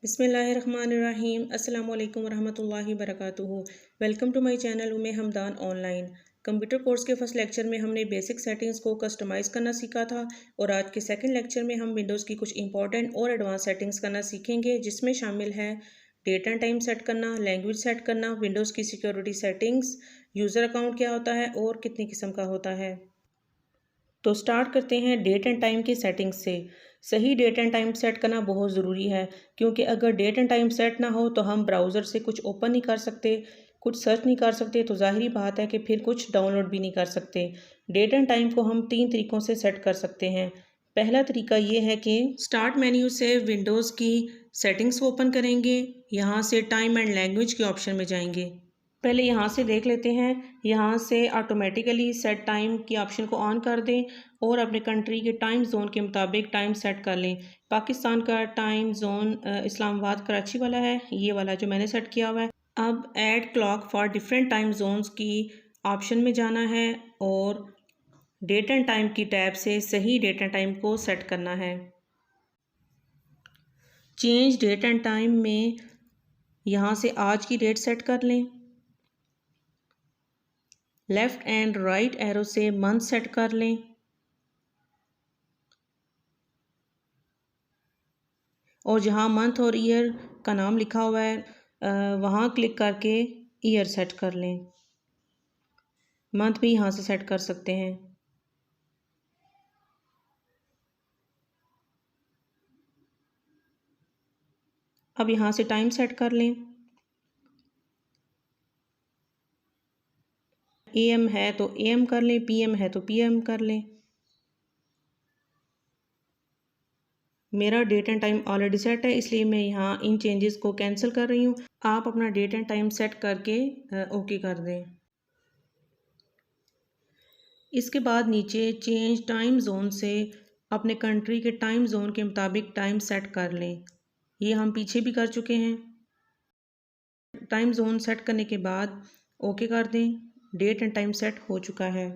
बिस्मिल्लाहिर्रहमानिर्रहीम अस्सलाम वालेकुम रहमतुल्लाहि वबरकातुहू। Welcome to my channel Umme Hamdan online. Computer course के फर्स्ट लेक्चर में हमने बेसिक सेटिंग्स को कस्टमाइज़ करना सीखा था और आज के सेकंड लेक्चर में हम विंडोज़ की कुछ इंपॉर्टेंट और एडवांस सेटिंग्स करना सीखेंगे, जिसमें शामिल है डेट एंड टाइम सेट करना, लैंग्वेज सेट करना, विंडोज़ की सिक्योरिटी सेटिंग्स, यूज़र अकाउंट क्या होता है और कितनी किस्म का होता है। तो स्टार्ट करते हैं डेट एंड टाइम की सेटिंग्स से। सही डेट एंड टाइम सेट करना बहुत ज़रूरी है, क्योंकि अगर डेट एंड टाइम सेट ना हो तो हम ब्राउज़र से कुछ ओपन नहीं कर सकते, कुछ सर्च नहीं कर सकते, तो ज़ाहिरी बात है कि फिर कुछ डाउनलोड भी नहीं कर सकते। डेट एंड टाइम को हम 3 तरीक़ों से सेट कर सकते हैं। पहला तरीका ये है कि स्टार्ट मेन्यू से विंडोज़ की सेटिंग्स को ओपन करेंगे, यहाँ से टाइम एंड लैंग्वेज के ऑप्शन में जाएंगे। पहले यहाँ से देख लेते हैं, यहाँ से ऑटोमेटिकली सेट टाइम की ऑप्शन को ऑन कर दें और अपने कंट्री के टाइम जोन के मुताबिक टाइम सेट कर लें। पाकिस्तान का टाइम जोन इस्लामाबाद कराची वाला है, ये वाला जो मैंने सेट किया हुआ है। अब add clock for different time zones की ऑप्शन में जाना है और डेट एंड टाइम की टैब से सही डेट एंड टाइम को सेट करना है। चेंज डेट एंड टाइम में यहाँ से आज की डेट सेट कर लें। लेफ़्ट एंड राइट एरो से मंथ सेट कर लें और जहाँ मंथ और ईयर का नाम लिखा हुआ है वहाँ क्लिक करके ईयर सेट कर लें। मंथ भी यहाँ से सेट कर सकते हैं। अब यहाँ से टाइम सेट कर लें। AM है तो AM कर लें, PM है तो PM कर लें। मेरा date and time already set है, इसलिए मैं यहाँ इन चेंजेस को कैंसिल कर रही हूँ। आप अपना डेट एंड टाइम सेट करके ओके कर दें। इसके बाद नीचे चेंज टाइम जोन से अपने कंट्री के टाइम जोन के मुताबिक टाइम सेट कर लें। ये हम पीछे भी कर चुके हैं। टाइम जोन सेट करने के बाद ओके कर दें। डेट एंड टाइम सेट हो चुका है।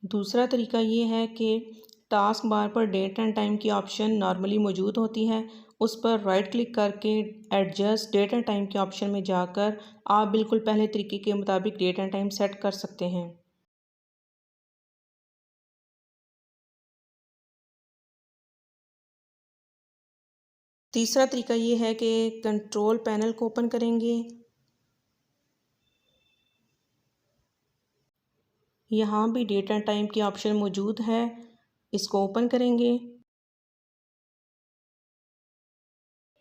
दूसरा तरीका ये है कि टास्क बार पर डेट एंड टाइम की ऑप्शन नॉर्मली मौजूद होती है, उस पर राइट क्लिक करके एडजस्ट डेट एंड टाइम के ऑप्शन में जाकर आप बिल्कुल पहले तरीके के मुताबिक डेट एंड टाइम सेट कर सकते हैं। तीसरा तरीका ये है कि कंट्रोल पैनल को ओपन करेंगे। यहाँ भी डेट एंड टाइम की ऑप्शन मौजूद है, इसको ओपन करेंगे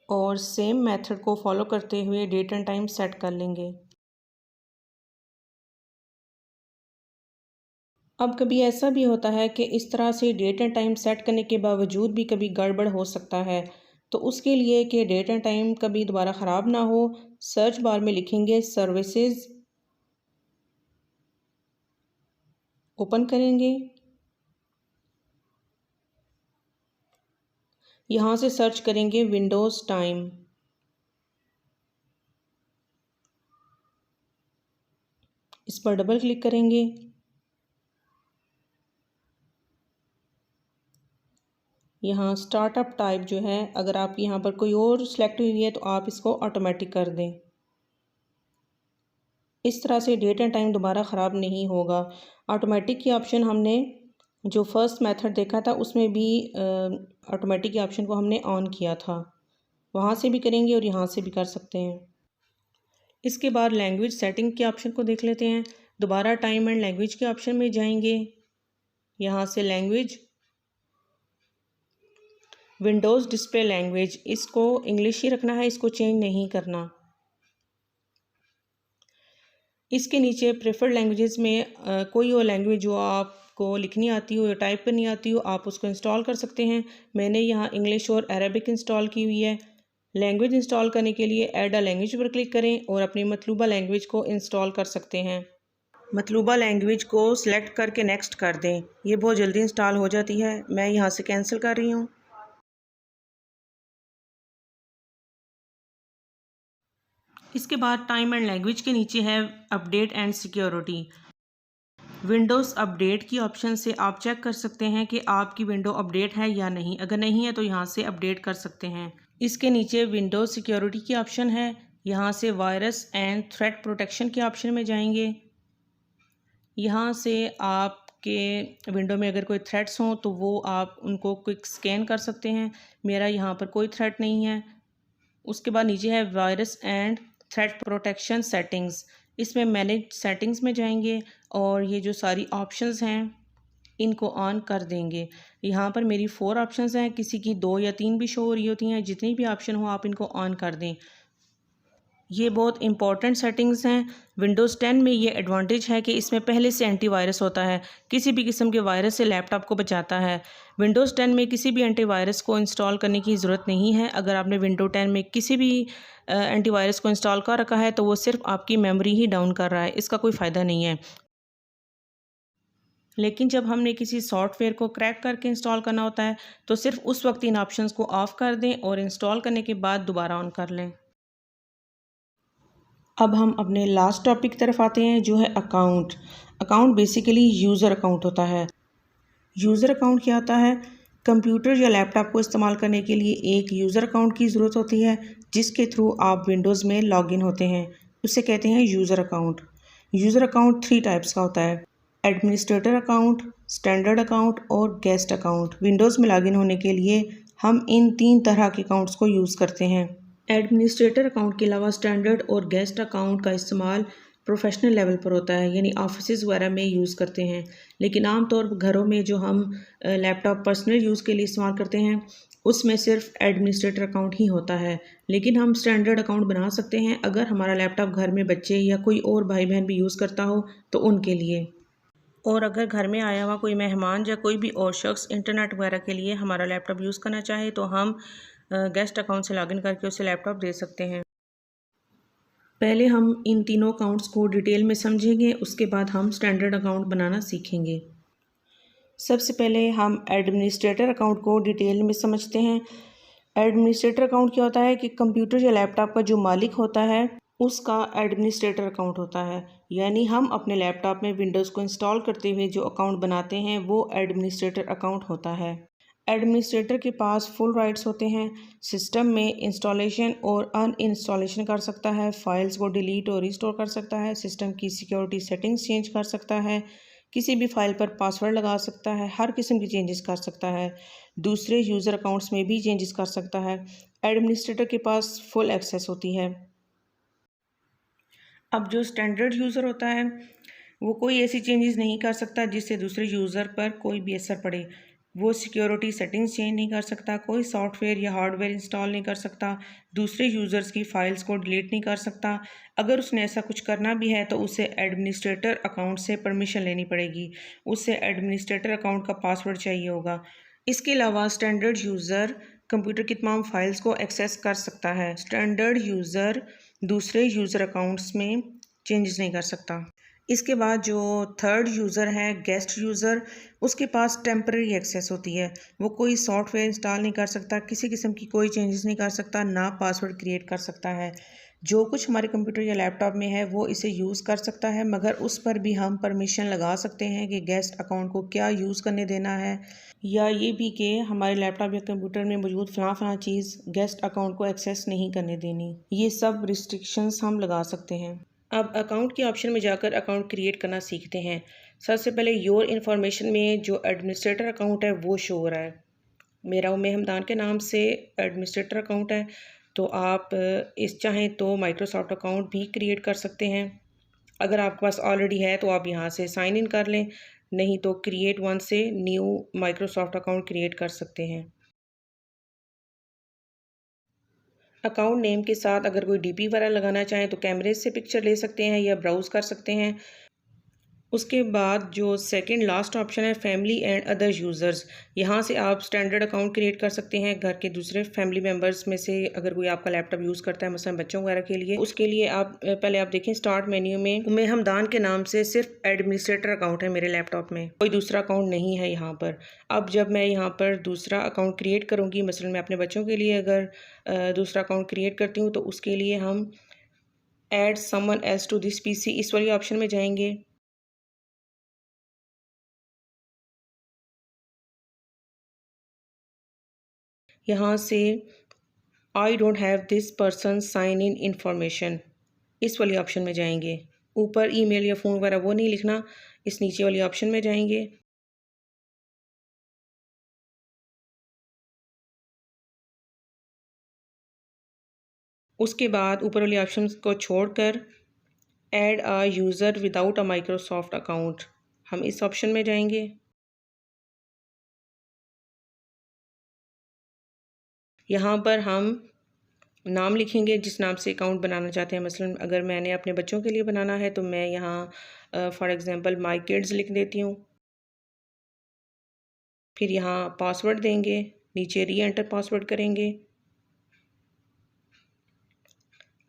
और सेम मेथड को फॉलो करते हुए डेट एंड टाइम सेट कर लेंगे। अब कभी ऐसा भी होता है कि इस तरह से डेट एंड टाइम सेट करने के बावजूद भी कभी गड़बड़ हो सकता है, तो उसके लिए कि डेट एंड टाइम कभी दोबारा ख़राब ना हो, सर्च बार में लिखेंगे सर्विसेज, ओपन करेंगे। यहाँ से सर्च करेंगे विंडोज़ टाइम। इस पर डबल क्लिक करेंगे। यहाँ स्टार्टअप टाइप जो है, अगर आप यहाँ पर कोई और सिलेक्ट हुई है तो आप इसको ऑटोमेटिक कर दें। इस तरह से डेट एंड टाइम दोबारा ख़राब नहीं होगा। ऑटोमेटिक की ऑप्शन हमने जो फर्स्ट मेथड देखा था उसमें भी ऑटोमेटिक की ऑप्शन को हमने ऑन किया था, वहाँ से भी करेंगे और यहाँ से भी कर सकते हैं। इसके बाद लैंग्वेज सेटिंग के ऑप्शन को देख लेते हैं। दोबारा टाइम एंड लैंग्वेज के ऑप्शन में जाएंगे। यहाँ से लैंग्वेज, विंडोज़ डिस्प्ले लैंग्वेज, इसको इंग्लिश ही रखना है, इसको चेंज नहीं करना। इसके नीचे प्रेफर्ड लैंग्वेजेस में कोई और लैंग्वेज जो आपको लिखनी आती हो या टाइप करनी आती हो, आप उसको इंस्टॉल कर सकते हैं। मैंने यहाँ इंग्लिश और अरबिक इंस्टॉल की हुई है। लैंग्वेज इंस्टॉल करने के लिए ऐड अ लैंग्वेज पर क्लिक करें और अपनी मतलूबा लैंग्वेज को इंस्टॉल कर सकते हैं। मतलूबा लैंग्वेज को सिलेक्ट करके नेक्स्ट कर दें। ये बहुत जल्दी इंस्टॉल हो जाती है। मैं यहाँ से कैंसिल कर रही हूँ। इसके बाद टाइम एंड लैंग्वेज के नीचे है update and security. Windows update की ऑप्शन से आप चेक कर सकते हैं कि आपकी विंडो अपडेट है या नहीं। अगर नहीं है तो यहाँ से अपडेट कर सकते हैं। इसके नीचे विंडोज़ सिक्योरिटी की ऑप्शन है। यहाँ से वायरस एंड थ्रेट प्रोटेक्शन के ऑप्शन में जाएंगे। यहाँ से आपके विंडो में अगर कोई थ्रेट्स हों तो वो आप उनको क्विक स्कैन कर सकते हैं। मेरा यहाँ पर कोई थ्रेट नहीं है। उसके बाद नीचे है virus and threat protection settings. इसमें मैनेज सेटिंग्स में जाएंगे और ये जो सारी ऑप्शंस हैं इनको ऑन कर देंगे। यहाँ पर मेरी 4 ऑप्शंस हैं, किसी की 2 या 3 भी शो हो रही होती हैं। जितनी भी ऑप्शन हो आप इनको ऑन कर दें। ये बहुत इंपॉर्टेंट सेटिंग्स हैं। विंडोज़ 10 में ये एडवांटेज है कि इसमें पहले से एंटीवायरस होता है, किसी भी किस्म के वायरस से लैपटॉप को बचाता है। विंडोज़ 10 में किसी भी एंटीवायरस को इंस्टॉल करने की ज़रूरत नहीं है। अगर आपने विंडो 10 में किसी भी एंटीवायरस को इंस्टॉल कर रखा है तो वो सिर्फ आपकी मेमोरी ही डाउन कर रहा है, इसका कोई फ़ायदा नहीं है। लेकिन जब हमने किसी सॉफ्टवेयर को क्रैक करके इंस्टॉल करना होता है तो सिर्फ उस वक्त इन ऑप्शंस को ऑफ़ कर दें और इंस्टॉल करने के बाद दोबारा ऑन कर लें। अब हम अपने लास्ट टॉपिक की तरफ आते हैं जो है account. Account basically user account होता है। यूज़र अकाउंट क्या होता है? कंप्यूटर या लैपटॉप को इस्तेमाल करने के लिए एक यूज़र अकाउंट की ज़रूरत होती है जिसके थ्रू आप विंडोज़ में लॉगिन होते हैं। उसे कहते हैं user account. User account 3 types का होता है: एडमिनिस्ट्रेटर अकाउंट, स्टैंडर्ड अकाउंट और गेस्ट अकाउंट। विंडोज़ में लॉगिन होने के लिए हम इन 3 तरह के अकाउंट्स को यूज़ करते हैं। एडमिनिस्ट्रेटर अकाउंट के अलावा स्टैंडर्ड और गेस्ट अकाउंट का इस्तेमाल प्रोफेशनल लेवल पर होता है, यानी ऑफिस वगैरह में यूज़ करते हैं। लेकिन आम तौर पर घरों में जो हम लैपटॉप पर्सनल यूज़ के लिए इस्तेमाल करते हैं उसमें सिर्फ एडमिनिस्ट्रेटर अकाउंट ही होता है। लेकिन हम स्टैंडर्ड अकाउंट बना सकते हैं अगर हमारा लैपटॉप घर में बच्चे या कोई और भाई बहन भी यूज़ करता हो तो उनके लिए। और अगर घर में आया हुआ कोई मेहमान या कोई भी और शख्स इंटरनेट वगैरह के लिए हमारा लैपटॉप यूज़ करना चाहे तो हम गेस्ट अकाउंट से लॉगिन करके उसे लैपटॉप दे सकते हैं। पहले हम इन तीनों अकाउंट्स को डिटेल में समझेंगे, उसके बाद हम स्टैंडर्ड अकाउंट बनाना सीखेंगे। सबसे पहले हम एडमिनिस्ट्रेटर अकाउंट को डिटेल में समझते हैं। एडमिनिस्ट्रेटर अकाउंट क्या होता है कि कंप्यूटर या लैपटॉप का जो मालिक होता है उसका एडमिनिस्ट्रेटर अकाउंट होता है। यानी हम अपने लैपटॉप में विंडोज़ को इंस्टॉल करते हुए जो अकाउंट बनाते हैं वो एडमिनिस्ट्रेटर अकाउंट होता है। एडमिनिस्ट्रेटर के पास फुल राइट्स होते हैं। सिस्टम में इंस्टॉलेशन और अनइंस्टॉलेशन कर सकता है, फाइल्स को डिलीट और रिस्टोर कर सकता है, सिस्टम की सिक्योरिटी सेटिंग्स चेंज कर सकता है, किसी भी फाइल पर पासवर्ड लगा सकता है, हर किस्म की चेंजेस कर सकता है, दूसरे यूज़र अकाउंट्स में भी चेंजेस कर सकता है। एडमिनिस्ट्रेटर के पास फुल एक्सेस होती है। अब जो स्टैंडर्ड यूज़र होता है वो कोई ऐसी चेंजेस नहीं कर सकता जिससे दूसरे यूज़र पर कोई भी असर पड़े। वो सिक्योरिटी सेटिंग्स चेंज नहीं कर सकता, कोई सॉफ्टवेयर या हार्डवेयर इंस्टॉल नहीं कर सकता, दूसरे यूज़र्स की फ़ाइल्स को डिलीट नहीं कर सकता। अगर उसने ऐसा कुछ करना भी है तो उसे एडमिनिस्ट्रेटर अकाउंट से परमिशन लेनी पड़ेगी। उसे एडमिनिस्ट्रेटर अकाउंट का पासवर्ड चाहिए होगा। इसके अलावा स्टैंडर्ड यूज़र कंप्यूटर की तमाम फाइल्स को एक्सेस कर सकता है। स्टैंडर्ड यूज़र दूसरे यूज़र अकाउंट्स में चेंजेस नहीं कर सकता। इसके बाद जो थर्ड यूज़र है गेस्ट यूज़र, उसके पास टेम्परेरी एक्सेस होती है। वो कोई सॉफ्टवेयर इंस्टॉल नहीं कर सकता, किसी किस्म की कोई चेंजेस नहीं कर सकता, ना पासवर्ड क्रिएट कर सकता है। जो कुछ हमारे कंप्यूटर या लैपटॉप में है वो इसे यूज़ कर सकता है, मगर उस पर भी हम परमिशन लगा सकते हैं कि गेस्ट अकाउंट को क्या यूज़ करने देना है, या ये भी कि हमारे लैपटॉप या कंप्यूटर में मौजूद फ़लाँ चीज़ गेस्ट अकाउंट को एक्सेस नहीं करने देनी। ये सब रिस्ट्रिक्शंस हम लगा सकते हैं। अब अकाउंट के ऑप्शन में जाकर अकाउंट क्रिएट करना सीखते हैं। सबसे पहले योर इन्फॉर्मेशन में जो एडमिनिस्ट्रेटर अकाउंट है वो शो हो रहा है। मेरा उम्मे हमदान के नाम से एडमिनिस्ट्रेटर अकाउंट है, तो आप इस चाहें तो माइक्रोसॉफ्ट अकाउंट भी क्रिएट कर सकते हैं। अगर आपके पास ऑलरेडी है तो आप यहाँ से साइन इन कर लें, नहीं तो क्रिएट वन से न्यू माइक्रोसॉफ्ट अकाउंट क्रिएट कर सकते हैं। अकाउंट नेम के साथ अगर कोई डीपी वगैरह लगाना चाहें तो कैमरे से पिक्चर ले सकते हैं या ब्राउज़ कर सकते हैं। उसके बाद जो सेकंड लास्ट ऑप्शन है फैमिली एंड अदर यूज़र्स, यहाँ से आप स्टैंडर्ड अकाउंट क्रिएट कर सकते हैं घर के दूसरे फैमिली मेम्बर्स में से। अगर कोई आपका लैपटॉप यूज़ करता है मसलन बच्चों वगैरह के लिए, उसके लिए आप पहले आप देखें स्टार्ट मेन्यू में उम्मे हमदान के नाम से सिर्फ एडमिनिस्ट्रेटर अकाउंट है मेरे लैपटॉप में, कोई दूसरा अकाउंट नहीं है यहाँ पर। अब जब मैं यहाँ पर दूसरा अकाउंट क्रिएट करूँगी, मसलन मैं अपने बच्चों के लिए अगर दूसरा अकाउंट क्रिएट करती हूँ तो उसके लिए हम add someone else to this PC इस वाली ऑप्शन में जाएंगे। यहाँ से I don't have this person sign in information, इस वाली ऑप्शन में जाएंगे। ऊपर ईमेल या फ़ोन वगैरह वो नहीं लिखना, इस नीचे वाली ऑप्शन में जाएंगे। उसके बाद ऊपर वाली ऑप्शन को छोड़कर add a user without a Microsoft account, हम इस ऑप्शन में जाएंगे। यहाँ पर हम नाम लिखेंगे जिस नाम से अकाउंट बनाना चाहते हैं। मसलन अगर मैंने अपने बच्चों के लिए बनाना है तो मैं यहाँ फॉर एग्ज़ाम्पल माई किड्स लिख देती हूँ। फिर यहाँ पासवर्ड देंगे, नीचे री एंटर पासवर्ड करेंगे।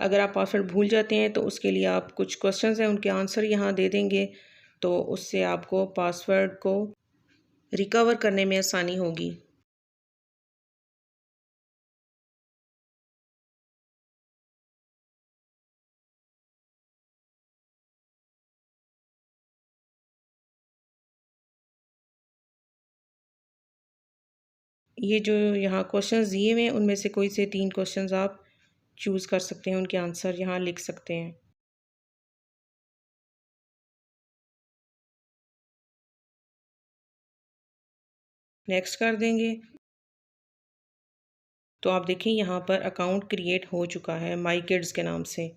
अगर आप पासवर्ड भूल जाते हैं तो उसके लिए आप कुछ क्वेश्चंस हैं उनके आंसर यहाँ दे देंगे, तो उससे आपको पासवर्ड को रिकवर करने में आसानी होगी। ये जो यहाँ क्वेश्चंस दिए हुए हैं उनमें से कोई से 3 क्वेश्चंस आप चूज़ कर सकते हैं, उनके आंसर यहाँ लिख सकते हैं। नेक्स्ट कर देंगे तो आप देखें यहाँ पर अकाउंट क्रिएट हो चुका है माई किड्स के नाम से।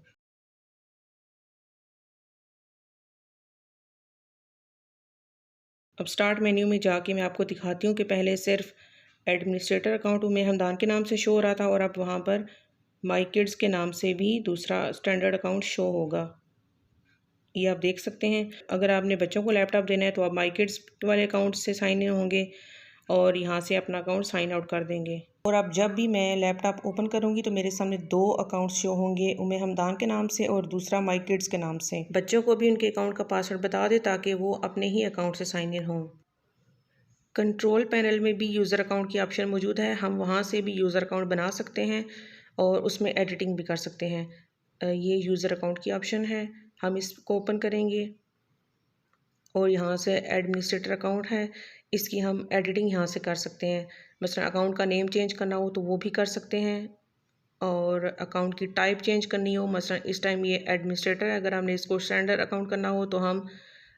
अब स्टार्ट मेन्यू में जाके मैं आपको दिखाती हूँ कि पहले सिर्फ एडमिनिस्ट्रेटर अकाउंट उम्मे हमदान के नाम से शो हो रहा था और अब वहाँ पर माई किड्स के नाम से भी दूसरा स्टैंडर्ड अकाउंट शो होगा। ये आप देख सकते हैं। अगर आपने बच्चों को लैपटॉप देना है तो आप माई किड्स वाले अकाउंट से साइन इन होंगे और यहाँ से अपना अकाउंट साइन आउट कर देंगे। और अब जब भी मैं लैपटॉप ओपन करूँगी तो मेरे सामने 2 अकाउंट शो होंगे, उम्मे हमदान के नाम से और दूसरा माई किड्स के नाम से। बच्चों को भी उनके अकाउंट का पासवर्ड बता दें ताकि वो अपने ही अकाउंट से साइन इन हों। कंट्रोल पैनल में भी यूज़र अकाउंट की ऑप्शन मौजूद है, हम वहाँ से भी यूज़र अकाउंट बना सकते हैं और उसमें एडिटिंग भी कर सकते हैं। ये यूज़र अकाउंट की ऑप्शन है, हम इसको ओपन करेंगे और यहाँ से एडमिनिस्ट्रेटर अकाउंट है, इसकी हम एडिटिंग यहाँ से कर सकते हैं। मसलन अकाउंट का नेम चेंज करना हो तो वो भी कर सकते हैं और अकाउंट की टाइप चेंज करनी हो, मसलन इस टाइम ये एडमिनिस्ट्रेटर है, अगर हमने इसको स्टैंडर्ड अकाउंट करना हो तो हम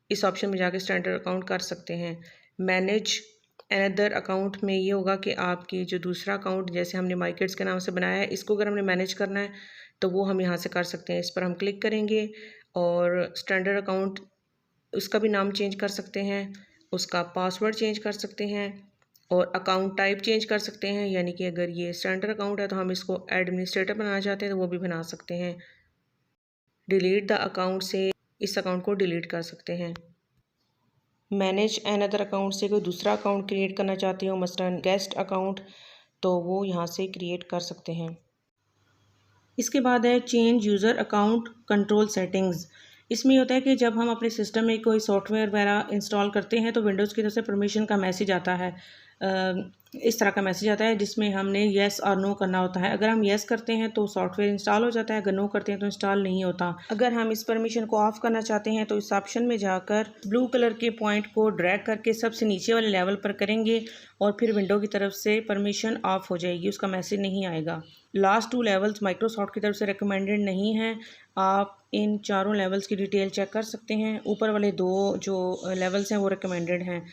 इस ऑप्शन में जाके स्टैंडर्ड अकाउंट कर सकते हैं। मैनेज अनदर अकाउंट में ये होगा कि आपकी जो दूसरा अकाउंट जैसे हमने माई किड्स के नाम से बनाया है, इसको अगर हमने मैनेज करना है तो वो हम यहाँ से कर सकते हैं। इस पर हम क्लिक करेंगे और स्टैंडर्ड अकाउंट उसका भी नाम चेंज कर सकते हैं, उसका पासवर्ड चेंज कर सकते हैं और अकाउंट टाइप चेंज कर सकते हैं। यानी कि अगर ये स्टैंडर्ड अकाउंट है तो हम इसको एडमिनिस्ट्रेटर बनाना चाहते हैं तो वो भी बना सकते हैं। डिलीट द अकाउंट से इस अकाउंट को डिलीट कर सकते हैं। मैनेज अनदर अकाउंट से कोई दूसरा अकाउंट क्रिएट करना चाहते हो, मसलन गेस्ट अकाउंट, तो वो यहाँ से क्रिएट कर सकते हैं। इसके बाद है change user account control settings. इसमें होता है कि जब हम अपने सिस्टम में कोई सॉफ्टवेयर वगैरह इंस्टॉल करते हैं तो विंडोज़ की तरफ से परमिशन का मैसेज आता है। इस तरह का मैसेज आता है जिसमें हमने येस और नो करना होता है। अगर हम येस करते हैं तो सॉफ्टवेयर इंस्टॉल हो जाता है, अगर नो करते हैं तो इंस्टॉल नहीं होता। अगर हम इस परमिशन को ऑफ़ करना चाहते हैं तो इस ऑप्शन में जाकर ब्लू कलर के पॉइंट को ड्रैग करके सबसे नीचे वाले लेवल पर करेंगे और फिर विंडो की तरफ से परमिशन ऑफ हो जाएगी, उसका मैसेज नहीं आएगा। लास्ट 2 लेवल्स माइक्रोसॉफ्ट की तरफ से रिकमेंडेड नहीं हैं। आप इन चारों लेवल्स की डिटेल चेक कर सकते हैं। ऊपर वाले 2 जो लेवल्स हैं वो रिकमेंडेड हैं।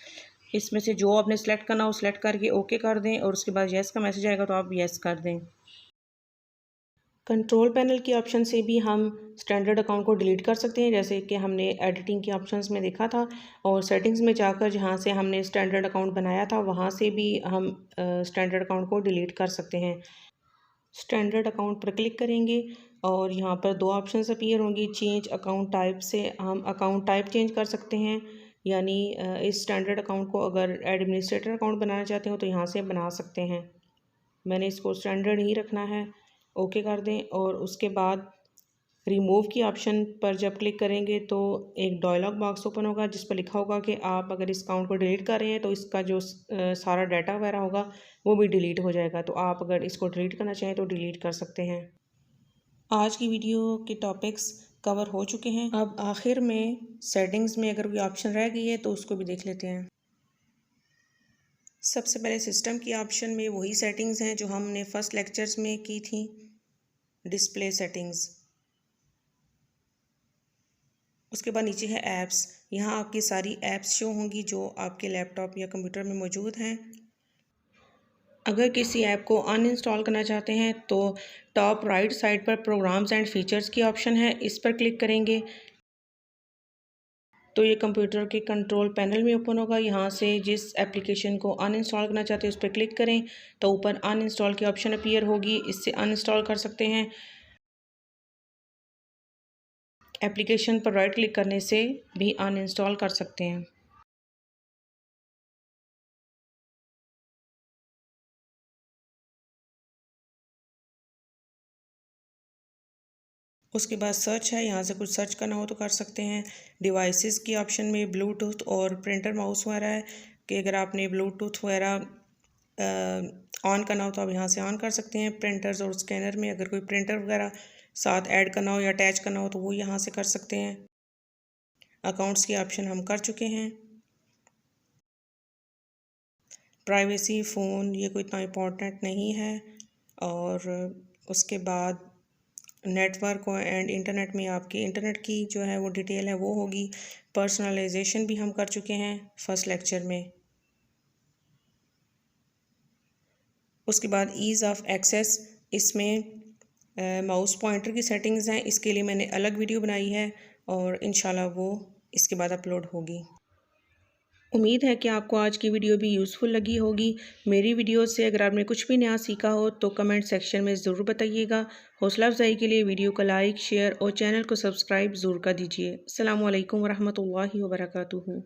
इसमें से जो आपने सेलेक्ट करना हो सेलेक्ट करके ओके कर दें और उसके बाद येस का मैसेज आएगा तो आप येस कर दें। कंट्रोल पैनल की ऑप्शन से भी हम स्टैंडर्ड अकाउंट को डिलीट कर सकते हैं, जैसे कि हमने एडिटिंग की ऑप्शंस में देखा था। और सेटिंग्स में जाकर जहाँ से हमने स्टैंडर्ड अकाउंट बनाया था वहाँ से भी हम स्टैंडर्ड अकाउंट को डिलीट कर सकते हैं। स्टैंडर्ड अकाउंट पर क्लिक करेंगे और यहाँ पर 2 ऑप्शंस अपीयर होंगी। चेंज अकाउंट टाइप से हम अकाउंट टाइप चेंज कर सकते हैं, यानी इस स्टैंडर्ड अकाउंट को अगर एडमिनिस्ट्रेटर अकाउंट बनाना चाहते हो तो यहाँ से बना सकते हैं। मैंने इसको स्टैंडर्ड ही रखना है, ओके कर दें और उसके बाद रिमूव की ऑप्शन पर जब क्लिक करेंगे तो एक डायलॉग बॉक्स ओपन होगा जिस पर लिखा होगा कि आप अगर इस अकाउंट को डिलीट कर रहे हैं तो इसका जो सारा डाटा वगैरह होगा वो भी डिलीट हो जाएगा। तो आप अगर इसको डिलीट करना चाहें तो डिलीट कर सकते हैं। आज की वीडियो के टॉपिक्स कवर हो चुके हैं। अब आखिर में सेटिंग्स में अगर कोई ऑप्शन रह गई है तो उसको भी देख लेते हैं। सबसे पहले सिस्टम की ऑप्शन में वही सेटिंग्स हैं जो हमने फर्स्ट लेक्चर्स में की थी, डिस्प्ले सेटिंग्स। उसके बाद नीचे है ऐप्स। यहाँ आपकी सारी ऐप्स शो होंगी जो आपके लैपटॉप या कंप्यूटर में मौजूद हैं। अगर किसी ऐप को अनइंस्टॉल करना चाहते हैं तो टॉप राइट साइड पर प्रोग्राम्स एंड फीचर्स की ऑप्शन है, इस पर क्लिक करेंगे तो ये कंप्यूटर के कंट्रोल पैनल में ओपन होगा। यहाँ से जिस एप्लीकेशन को अनइंस्टॉल करना चाहते हैं उस पर क्लिक करें तो ऊपर अनइंस्टॉल की ऑप्शन अपीयर होगी, इससे अनइंस्टॉल कर सकते हैं। एप्लीकेशन पर राइट क्लिक करने से भी अनइंस्टॉल कर सकते हैं। उसके बाद सर्च है, यहाँ से कुछ सर्च करना हो तो कर सकते हैं। डिवाइसेस की ऑप्शन में ब्लूटूथ और प्रिंटर माउस वगैरह है कि अगर आपने ब्लूटूथ वगैरह ऑन करना हो तो आप यहाँ से ऑन कर सकते हैं। प्रिंटर्स और स्कैनर में अगर कोई प्रिंटर वगैरह साथ ऐड करना हो या अटैच करना हो तो वो यहाँ से कर सकते हैं। अकाउंट्स की ऑप्शन हम कर चुके हैं। प्राइवेसी फ़ोन ये कोई इतना इम्पोर्टेंट नहीं है। और उसके बाद नेटवर्क एंड इंटरनेट में आपकी इंटरनेट की जो है वो डिटेल है वो होगी। पर्सनलाइजेशन भी हम कर चुके हैं फर्स्ट लेक्चर में। उसके बाद ईज़ ऑफ एक्सेस, इसमें माउस पॉइंटर की सेटिंग्स हैं, इसके लिए मैंने अलग वीडियो बनाई है और इंशाल्लाह वो इसके बाद अपलोड होगी। उम्मीद है कि आपको आज की वीडियो भी यूज़फुल लगी होगी। मेरी वीडियो से अगर आपने कुछ भी नया सीखा हो तो कमेंट सेक्शन में ज़रूर बताइएगा। हौसला अफजाई के लिए वीडियो को लाइक, शेयर और चैनल को सब्सक्राइब ज़रूर कर दीजिए। अस्सलामु अलैकुम वरहमतुल्लाहि वबरकातुहू।